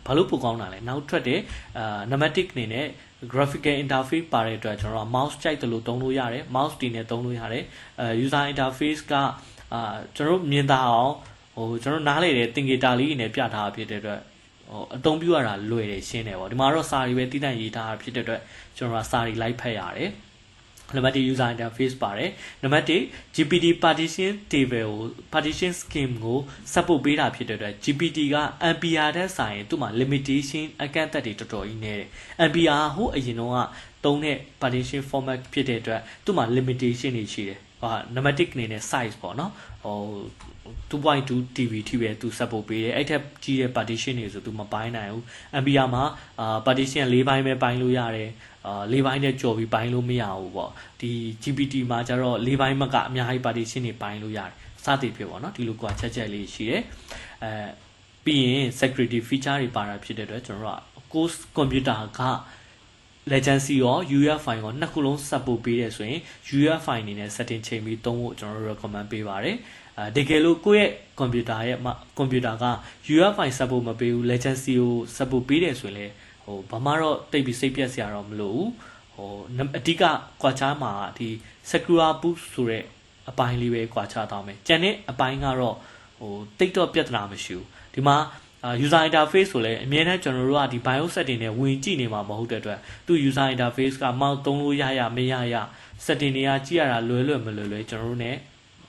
ဘာလို့ပိုကောင်းတာလဲနောက်ထွက်တဲ့pneumatic အနေနဲ့ graphical interface ပါတဲ့အတွက်ကျွန်တော်က mouse ကြိုက်တယ်လို့သုံးလို့ရတယ် mouse တီနဲ့သုံးလို့ရတယ်user interface ကကျွန်တော်မြင်တာအောင်ကျွန်တော်နားလေတဲ့သင်္ကေတလေးနဲ့ပြထားဖြစ်တဲ့အတွက်အသုံးပြုရတာလွယ်တယ်ရှင်းတယ်ပေါ့ဒီမှာတော့စာရီပဲတည်တံ့ရေးထားတာဖြစ်တဲ့အတွက်ကျွန်တော်ကစာရီလိုက်ဖတ်ရတယ်နံပါတ်1 user interface ပါတယ်နံပါတ်2 GPT partition table ကို partition scheme ကို support ပေးတာဖြစ်တဲ့အတွက် GPT က MPR တဲ့ဆိုင်ရင်သူ့မှာ limitation အကန့်အသတ်တွေတော်တော်ကြီးနေတယ် MPR ဟိုအရင်တော့ကသုံးတဲ့ partition format ဖြစ်တဲ့အတွက်သူ့မှာ limitation တွေရှိတယ်နံပါတ်1အနေနဲ့ size ပေါ့နော်2.2 TB ထိပဲသူ support ပေးတယ်အဲ့ထက်ကြီးတဲ့ partition တွေဆိုသူမပိုင်းနိုင်ဘူး MPR မှာpartition 4ပိုင်းပဲပိုင်းလို့ရတယ်၄ပိုင်းနဲ့ကြော်ပြီးပိုင်းလို့မရဘူးပေါ့ဒီ GPT မှာကျတော့၄ပိုင်းမကအများကြီး partition တွေပိုင်းလို့ရတယ်စသည်ဖြစ်ပေါ့နော်ဒီလိုကွာချက်လေးရှိတယ်ပြီးရင် security feature တွေပါတာဖြစ်တဲ့အတွက်ကျွန်တော်တို့က course computer က legacy ရော UEFI ရောနှစ်ခုလုံး support ပေးတယ်ဆိုရင် UEFI အနေနဲ့ setting ချိန်ပြီးသုံးဖို့ကျွန်တော်တို့ recommend ပေးပါတယ်တကယ်လို့ကိုယ့်ရဲ့ computer က UEFI support မပေးဘူး legacy ကို support ပေးတယ်ဆိုရင်လည်းဘာမှတော့တိတ်ပြီးစိတ်ပြတ်စရာတော့မလိုဘူးအဓိကကွာခြားမှာဒီ secure boot ဆိုတဲ့အပိုင်းလေးပဲကွာခြားသွားမယ်ကျန်တဲ့အပိုင်းကတော့တိတ်တော့ပြဿနာမရှိဘူးဒီမှာuser interface ဆိုလဲအမြဲတမ်းကျွန်တော်တို့ကဒီ BIOS setting နဲ့ဝင်ကြည့်နေမှာမဟုတ်တဲ့အတွက်သူ user interface က mouse သုံးလို့ရမရ setting တွေကကြည့်ရတာလွယ်မလွယ်ကျွန်တော်တို့ ਨੇ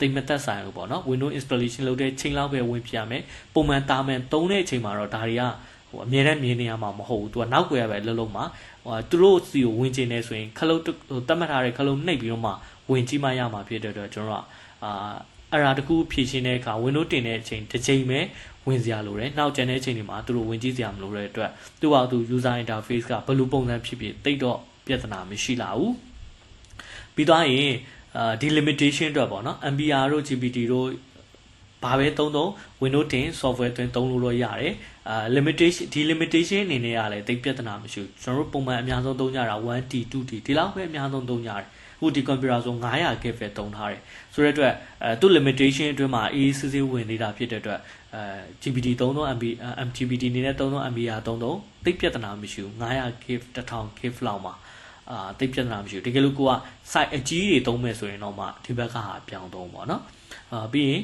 တိတ်မသက်ဆိုင်ဘူးပေါ့နော် Windows installation လုပ်တဲ့ချိန်လောက်ပဲဝင်ပြရမယ်ပုံမှန်တာမန်သုံးတဲ့အချိန်မှာတော့ဒါတွေကအမြဲတမ်းမြင်နေရမှာမဟုတ်ဘူးသူကနောက်ွယ်ရပဲလုံးမှာသူတို့စီကိုဝင်ကျင်နေဆိုရင်ခလုတ်တတ်မှတ်ထားတဲ့ခလုတ်နှိပ်ပြီးတော့မှဝင်ကြည့်မှရမှာဖြစ်တဲ့အတွက်ကျွန်တော်ကအဲ့ဒါတခုဖြည့်ရှင်းတဲ့အခါ Windows တင်တဲ့အချိန်တစ်ချိန်ပဲဝင်စရာလိုတယ်နောက်ကျန်တဲ့အချိန်တွေမှာသူတို့ဝင်ကြည့်စရာမလိုတဲ့အတွက်သူ့ဟာသူ user interface ကဘယ်လိုပုံစံဖြစ်တိတ်တော့ပြဿနာမရှိလာဘူးပြီးသွားရင်ဒီ limitation အတွက်ပေါ့နော် MPR တို့ GPT တို့ဘာပဲသုံး Windows 10 software တွင်သုံးလို့တော့ရတယ်limitation ဒီ limitation အနေနဲ့ကလည်းတိတ်ပြဿနာမရှိဘူးကျွန်တော်တို့ပုံမှန်အများဆုံးသုံးကြတာ 1T 2T ဒီလောက်ပဲအများဆုံးသုံးကြတယ်အခုဒီ computer ဆို900 GB ပဲသုံးထားတယ်ဆိုတဲ့အတွက်သူ့ limitation အတွင်းမှာအေးစစ်စစ်ဝင်နေတာဖြစ်တဲ့အတွက်GPT 3000 GPT အနေနဲ့3000 MPR 3000တိတ်ပြဿနာမရှိဘူး900 GB 1000 GB လောက်မှာတိတ်ပြဿနာမရှိဘူးတကယ်လို့ကိုက site အကြီးတွေသုံးမယ်ဆိုရင်တော့မှဒီဘက်ကပြောင်းသုံးပေါ့နော်ပြီးရင်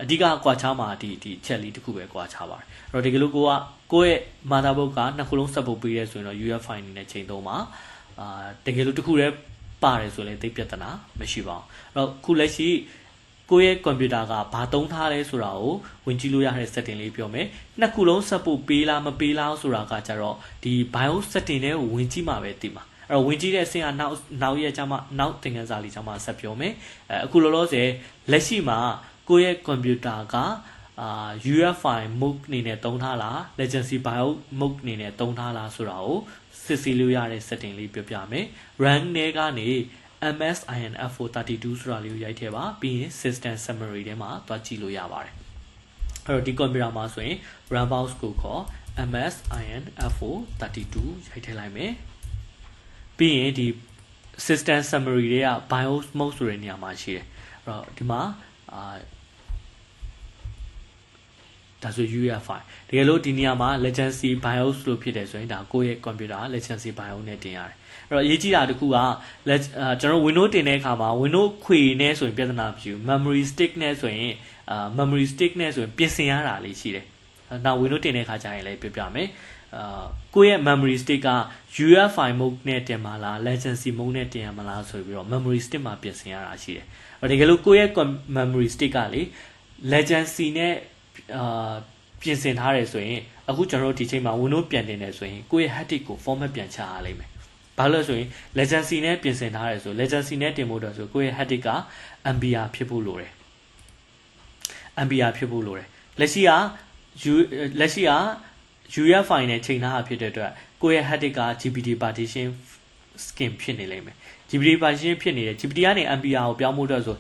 အဓိကကွာခြားမှာဒီချက်လေးတစ်ခုပဲကွာခြားပါတယ်အဲ့တော့တကယ်လို့ကိုယ့်ရဲ့ motherboard ကနှစ်ခုလုံး support ပေးရဲဆိုရင်တော့ UEFI အနေနဲ့ချိန်သုံးပါတကယ်လို့တစ်ခုတည်းပါတယ်ဆိုရင်သိပြဿနာမရှိပါဘူးအဲ့တော့ခုလက်ရှိကိုယ့်ရဲ့ computer ကဘာသုံးထားလဲဆိုတာကိုဝင်ကြည့်လို့ရတဲ့ setting လေးပြောမယ်နှစ်ခုလုံး support ပေးလားမပေးလားဆိုတာကကြတော့ဒီ BIOS setting တွေကိုဝင်ကြည့်မှပဲသိမှာအဲ့တော့ဝင်ကြည့်တဲ့အဆင့်ကနောက်ရက်ကျမှနောက်သင်ခန်းစာလေးကျမှဆက်ပြောမယ်အခုလောလောဆယ်လက်ရှိမှာကိုယ့်ရဲ့ computer ကUEFI mode အနေနဲ့သုံးထားလား legacy BIOS mode အနေနဲ့သုံးထားလားဆိုတာကိုစစ်ဆေးလို့ရတဲ့ setting လေးပြောပြမယ် run နဲ့ကနေ MSINF432 ဆိုတာလေးကိုရိုက်ထည့်ပါပြီးရင် system summary ထဲမှာသွားကြည့်လို့ရပါတယ်အဲ့တော့ဒီ computer မှာဆိုရင် run box ကိုခေါ် MSINF432 ရိုက်ထည့်လိုက်မယ်ပြီးရင်ဒီ system summary တွေက BIOS mode ဆိုတဲ့နေရာမှာရှိတယ်အဲ့တော့ဒီမှာဒါဆို UEFI တကယ်လို့ဒီနေရာမှာ legacy BIOS လို့ဖြစ်တယ်ဆိုရင်ဒါကိုယ့်ရဲ့ computer legacy BIOS နဲ့တင်ရတယ်အဲ့တော့အရေးကြီးတာတစ်ခုကကျွန်တော် Windows တင်တဲ့အခါမှာ Windows ခွေနဲ့ဆိုရင်ပြဿနာမရှိဘူး memory stick နဲ့ဆိုရင်memory stick နဲ့ဆိုရင်ပြင်ဆင်ရတာလေးရှိတယ်နောက် Windows တင်တဲ့အခါကျရင်လည်းပြပြမယ်ကိုယ့်ရဲ့ memory stick က UEFI mode နဲ့တင်မှာလား legacy mode နဲ့တင်ရမလားဆိုပြီးတော့ memory stick မှာပြင်ဆင်ရတာရှိတယ်အဲ့တကယ်လို့ကိုယ့်ရဲ့ memory stick ကလေ legacy နဲ့ပြင်ဆင်ထားတယ်ဆိုရင်အခုကျွန်တော်တို့ဒီချိန်မှာ Windows ပြန်တင်တယ်ဆိုရင်ကိုယ့်ရဲ့ hard disk ကို format ပြန်ချရလိမ့်မယ်ဘာလို့လဲဆိုရင် legacy နဲ့ပြင်ဆင်ထားတယ်ဆို legacy နဲ့တင်ဖို့တော့ဆိုကိုယ့်ရဲ့ hard disk က MPR ဖြစ်ဖို့လိုတယ် MPR ဖြစ်ဖို့လိုတယ်လက်ရှိက UEFI နဲ့ချိန်ထားတာဖြစ်တဲ့အတွက်ကိုယ့်ရဲ့ hard disk က GPT partition scheme ဖြစ်နေလိမ့်မယ် GPT partition ဖြစ်နေတယ် GPT ကနေ MPR ကိုပြောင်းဖို့အတွက်ဆို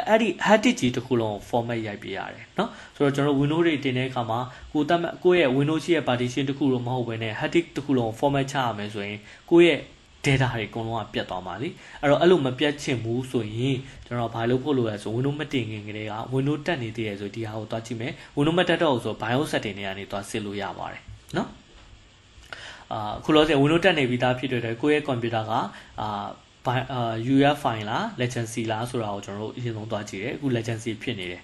အဲ့ဒီ hard disk ကြီးတစ်ခုလုံး format ရိုက်ပြရတယ်เนาะဆိုတော့ကျွန်တော် Windows တွေတင်တဲ့အခါမှာကိုယ့်ရဲ့ Windows ရှိရဲ့ partition တစ်ခုလုံးမဟုတ်ဘဲနဲ့ hard disk တစ်ခုလုံး format ချရမယ်ဆိုရင်ကိုယ့်ရဲ့ data တွေအကုန်လုံးကပြတ်သွားမှာလीအဲ့တော့အဲ့လိုမပြတ်ချင်ဘူးဆိုရင်ကျွန်တော်ဘာလုပ်ဖို့လိုလဲဆို Windows မတင်ခင်ကတည်းက Windows တက်နေသေးတယ်ဆိုဒီဟာကိုတွားကြည့်မယ် Windows မတက်တော့ဘူးဆို BIOS setting တွေကနေတွားစစ်လို့ရပါတယ်เนาะ ခုလောဆယ် Windows တက်နေပြီးသားဖြစ်တဲ့ကိုယ့်ရဲ့ computer ကUEFI file လား legacy လားဆိုတာကိုကျွန်တော်တို့အရင်ဆုံးသွားကြည့်တယ်အခု legacy ဖြစ်နေတယ်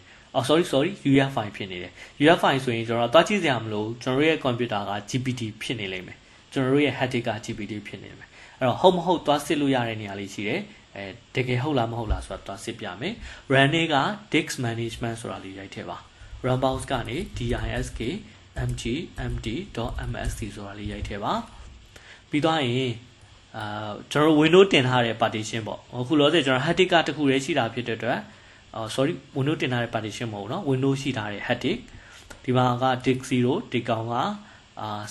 sorry UEFI ဖြစ်နေတယ် UEFI ဆိုရင်ကျွန်တော်သွားကြည့်စရာမလိုကျွန်တော်ရဲ့ computer က GPT ဖြစ်နေလိမ့်မယ်ကျွန်တော်ရဲ့ hard disk က GPT ဖြစ်နေတယ်အဲ့တော့ဟုတ်မဟုတ်သွားစစ်လို့ရတဲ့နေရာလေးရှိတယ်တကယ်ဟုတ်လားမဟုတ်လားဆိုတာသွားစစ်ပြမယ် run က disk management ဆိုတာလေးရိုက်ထည့်ပါ runbox ကနေ disk md.msc ဆိုတာလေးရိုက်ထည့်ပါပြီးသွားရင်ကျွန်တော် Windows တင်ထားတဲ့ partition ပေါ့အခုလောဆယ်ကျွန်တော် hard disk ကတစ်ခုတည်းရှိတာဖြစ်တဲ့အတွက်sorry Windows တင်ထားတဲ့ partition မဟုတ်ဘူးเนาะ Windows ရှိထားတဲ့ hard disk ဒီမှာက disk 0 disk ကောင်က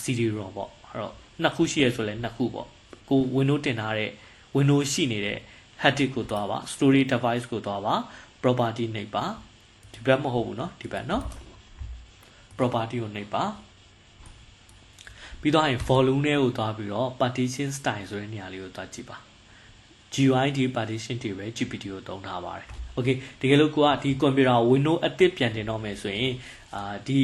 CD-ROM ပေါ့အဲ့တော့နှစ်ခုရှိရဆိုလဲနှစ်ခုပေါ့ကို Windows တင်ထားတဲ့ Windows ရှိနေတဲ့ hard disk ကိုသွားပါ storage device ကိုသွားပါ property နှိပ်ပါဒီဘက်မဟုတ်ဘူးเนาะဒီဘက်เนาะ property ကိုနှိပ်ပါပြီးတော့ volume နဲ့ကိုသွားပြီးတော့ partition style ဆိုတဲ့နေရာလေးကိုသွားကြည့်ပါ GUID partition တွေပဲ GPT ကိုသုံးထားပါတယ် okay တကယ်လို့ကိုကဒီ computer Windows အသစ်ပြန်တင်တော့မယ်ဆိုရင်ဒီ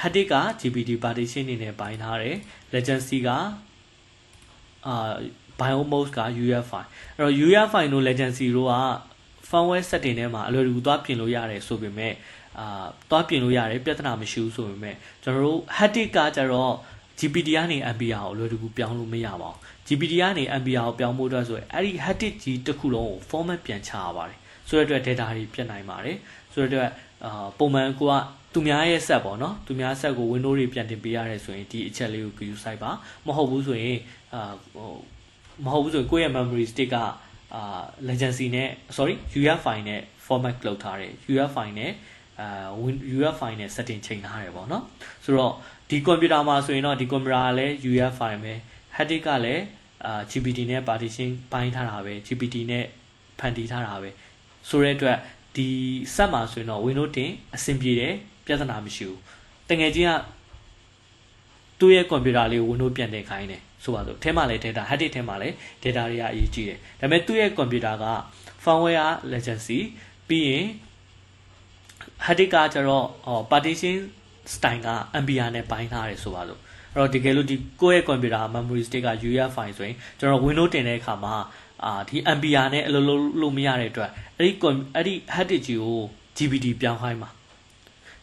hard disk က GPT partition နေနဲ့ပိုင်းထားတယ် legacy ကBIOS က UEFI အဲ့တော့ UEFI တို့ legacy တို့က firmware setting ထဲမှာအလွယ်တကူသွားပြင်လို့ရတယ်ဆိုပေမဲ့သွားပြင်လို့ရတယ်ပြဿနာမရှိဘူးဆိုပေမဲ့ကျွန်တော်တို့ hard disk ကကျတော့GPT ကနေ MBR ကိုလွယ်တကူပြောင်းလို့မရပါဘူး GPT ကနေ MBR ကိုပြောင်းဖို့အတွက်ဆိုရင်အဲ့ဒီ hard disk ကြီးတစ်ခုလုံးကို format ပြန်ချရပါတယ်ဆိုတဲ့အတွက် data တွေပြတ်နိုင်ပါတယ်ဆိုတဲ့အတွက်ပုံမှန်ကိုကသူများရဲ့ set ပေါ့နော်သူများ set ကို Windows တွေပြန်တင်ပေးရတယ်ဆိုရင်ဒီအချက်လေးကို use ဆိုင်ပါမဟုတ်ဘူးဆိုရင်ကိုယ့်ရဲ့ memory stick ကlegacy နဲ့ sorry UEFI နဲ့ format လုပ်ထားတယ် UEFI နဲ့UEFI နဲ့ setting ချိန်ထားတယ်ပေါ့နော်ဆိုတော့ဒီ computer မှာဆိုရင်တော့ဒီ computer ကလည်း UEFI ပဲ hard disk ကလည်းGPT နဲ့ partition ပိုင်းထားတာပဲ GPT နဲ့ဖန်တီးထားတာပဲဆိုတဲ့အတွက်ဒီ set မှာဆိုရင်တော့ Windows တင်အဆင်ပြေတယ်ပြဿနာမရှိဘူးတကယ်ကြီးကသူ့ရဲ့ computer လေးကို Windows ပြန်တင်ခိုင်းတယ်ဆိုပါစို့ထဲမှာလည်း data hard disk ထဲမှာလည်း data တွေကအရေးကြီးတယ်ဒါပေမဲ့သူ့ရဲ့ computer က firmware legacy ပြီးရင် hard disk ကကျတော့partition style က MBR နဲ့ပိုင်းထားတယ်ဆိုပါစို့အဲ့တော့တကယ်လို့ဒီကိုယ့်ရဲ့ computer memory stick က UEFI ဆိုရင်ကျွန်တော် Windows တင်တဲ့အခါမှာဒီ MBR နဲ့အလုပ်လုပ်မရတဲ့အတွက်အဲ့ဒီ hard disk ကြီးကို GPT ပြောင်းခိုင်းပါ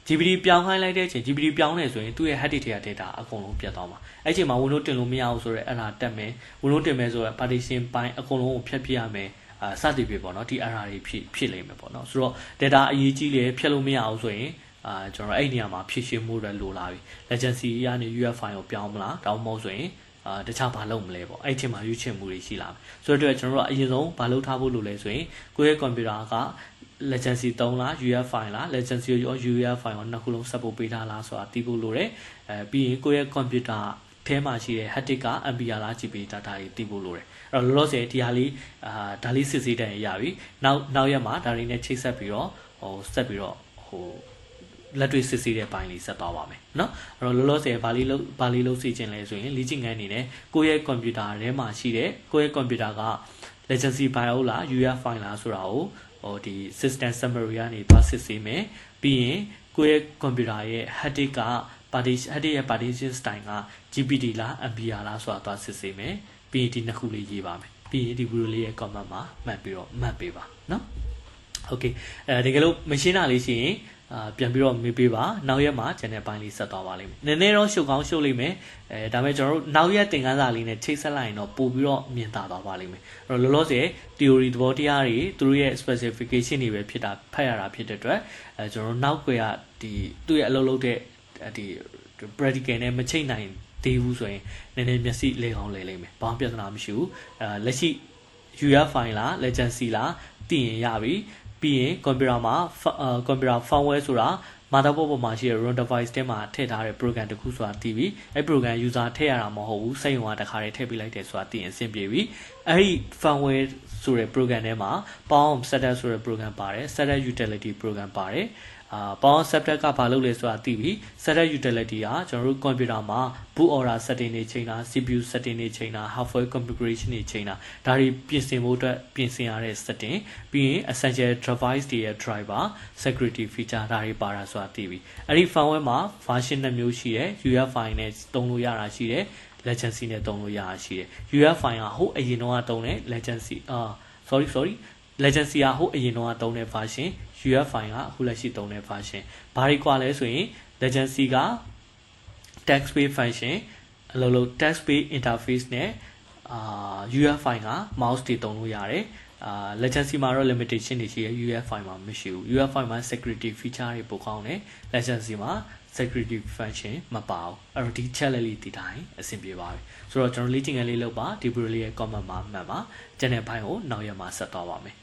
GPT ပြောင်းခိုင်းလိုက်တဲ့အချိန် GPT ပြောင်းနေဆိုရင်သူ့ရဲ့ hard disk ထဲက data အကုန်လုံးပြတ်သွားမှာအဲ့ချိန်မှာ Windows တင်လို့မရဘူးဆိုတော့အဲ့ဒါတက်မယ် Windows တင်မယ်ဆိုတော့ partition ပိုင်းအကုန်လုံးကိုဖျက်ပြရမယ်စသည်ဖြင့်ပေါ့နော်ဒီ error တွေဖြစ်လိမ့်မယ်ပေါ့နော်ဆိုတော့ data အရေးကြီးလေဖျက်လို့မရအောင်ဆိုရင်ကျွန်တော်အဲ့နေရာမှာဖြည့်ရှင်းမှုတွေလိုလာပြီ legacy ကနေ UEFI ကိုပြောင်းမလားတောင်းမဟုတ်ဆိုရင်တခြားဘာလုပ်မလဲပေါ့အဲ့ချိန်မှာရွေးချယ်မှုတွေရှိလာမယ်ဆိုတော့ကျွန်တော်တို့အရင်ဆုံးဘာလုပ်ထားဖို့လိုလဲဆိုရင်ကိုယ့်ရဲ့ computer က legacy 3လား UEFI လား legacy ရော UEFI ရောနှစ်ခုလုံး support ပေးထားလားဆိုတာသိဖို့လိုတယ်ပြီးရင်ကိုယ့်ရဲ့ computer ထဲမှာရှိတဲ့ hard disk က MBR လား GPT data တွေသိဖို့လိုတယ်အဲ့တော့လောလောဆယ်ဒီဟာလေးဒါလေးစစ်ဆေးတန်ရပြီနောက်ရက်မှာဒါတွေနဲ့ချိတ်ဆက်ပြီးတော့ဆက်ပြီးတော့လက်တွေ့စစ်ဆေးတဲ့ပိုင်းလေးဆက်သွားပါမယ်เนาะအဲ့တော့လောလောဆယ်ဘာလေးလုပ်စီခြင်းလဲဆိုရင်လေ့ကျင့်ခန်းအနေနဲ့ကိုယ့်ရဲ့ computer ထဲမှာရှိတဲ့ကိုယ့်ရဲ့ computer က legacy BIOS လား UEFI လားဆိုတာကိုဒီ system summary ကနေသွားစစ်ဆေးမယ်ပြီးရင်ကိုယ့်ရဲ့ computer ရဲ့ hard disk က partition style က GPT လား MBR လားဆိုတာသွားစစ်ဆေးမယ်ပြီးရင်ဒီနှစ်ခုလေးရေးပါမယ်ပြီးရင်ဒီ video လေးရဲ့ comment မှာမှတ်ပြီးတော့မှတ်ပေးပါเนาะ okay တကယ်လို့မရှင်းတာလေးရှိရင်ပြန်ပြီးတော့မေးပေးပါနောက်ရက်မှာ channel ပိုင်းလေးဆက်သွားပါလိမ့်မယ်နည်းနည်းတော့ရှုပ်ကောင်းရှုပ်လိမ့်မယ်ဒါပေမဲ့ကျွန်တော်တို့နောက်ရက်သင်ခန်းစာလေးနဲ့ချိတ်ဆက်လိုက်ရင်တော့ပို့ပြီးတော့မြင်သာသွားပါလိမ့်မယ်အဲ့တော့လောလောဆယ် theory သဘောတရားတွေသူတို့ရဲ့ specification တွေပဲဖတ်ရတာဖြစ်တဲ့အတွက်ကျွန်တော်တို့နောက်ကွယ်ကဒီသူ့ရဲ့အလုပ်လုပ်တဲ့ဒီ practical နဲ့မချိတ်နိုင်သေးဘူးဆိုရင်နည်းနည်းမျက်စိလဲကောင်းလဲလိမ့်မယ်ဘာမှပြဿနာမရှိဘူးလက်ရှိ UEFI လား legacy လားသိရင်ရပြီပြီးရင် computer မှာ computer firmware ဆိုတာ motherboard ပေါ်မှာရှိတဲ့ ROM device ထဲမှာထည့်ထားတဲ့ program တခုဆိုတာသိပြီအဲ့ program user ထည့်ရတာမဟုတ်ဘူးစိတ်ဝင်ကတခါတည်းထည့်ပေးလိုက်တယ်ဆိုတာသိရင်အဆင်ပြေပြီအဲ့ဒီ firmware ဆိုတဲ့ program ထဲမှာ POM setup ဆိုတဲ့ program ပါတယ် setup utility program ပါတယ် power setup ကဘာလုပ်လဲဆိုတာသိပြီ setup utility ကကျွန်တော်တို့ computer မှာ boot order setting တွေချိန်တာ CPU setting တွေချိန်တာ hardware configuration တွေချိန်တာဒါတွေပြင်ဆင်ဖို့အတွက်ပြင်ဆင်ရတဲ့ setting ပြီးရင် essential device တွေရဲ့ driver security feature ဒါတွေပါတာဆိုတာသိပြီအဲ့ဒီ firmware မှာ version 2မျိုးရှိတယ် UEFI နဲ့သုံးလို့ရတာရှိတယ် legacy နဲ့သုံးလို့ရတာရှိတယ် UEFI ကဟိုအရင်တော့သုံးတယ် legacy sorry legacy ကဟိုအရင်တော့သုံးတဲ့ version UEFI ကအခုလက်ရှိသုံးတဲ့ version ဘာတွေကွာလဲဆိုရင် legacy က text based function အလုံးလုံး text based interface နဲ့UEFI က mouse တွေသုံးလို့ရတယ်legacy မှာတော့ limitation တွေရှိတယ် UEFI မှာမရှိဘူး UEFI မှာ security feature တွေပိုကောင်းတယ် legacy မှာ security function မပါဘူးအဲ့တော့ဒီ challenge လေးဒီတိုင်းအဆင်ပြေပါပြီဆိုတော့ကျွန်တော်လေ့ကျင့်ခန်းလေးလုပ်ပါဒီ video လေးရဲ့ comment မှာမှတ်ပါကျန်တဲ့ဘိုင်းကိုနောက်ရက်မှာဆက်သွားပါမယ်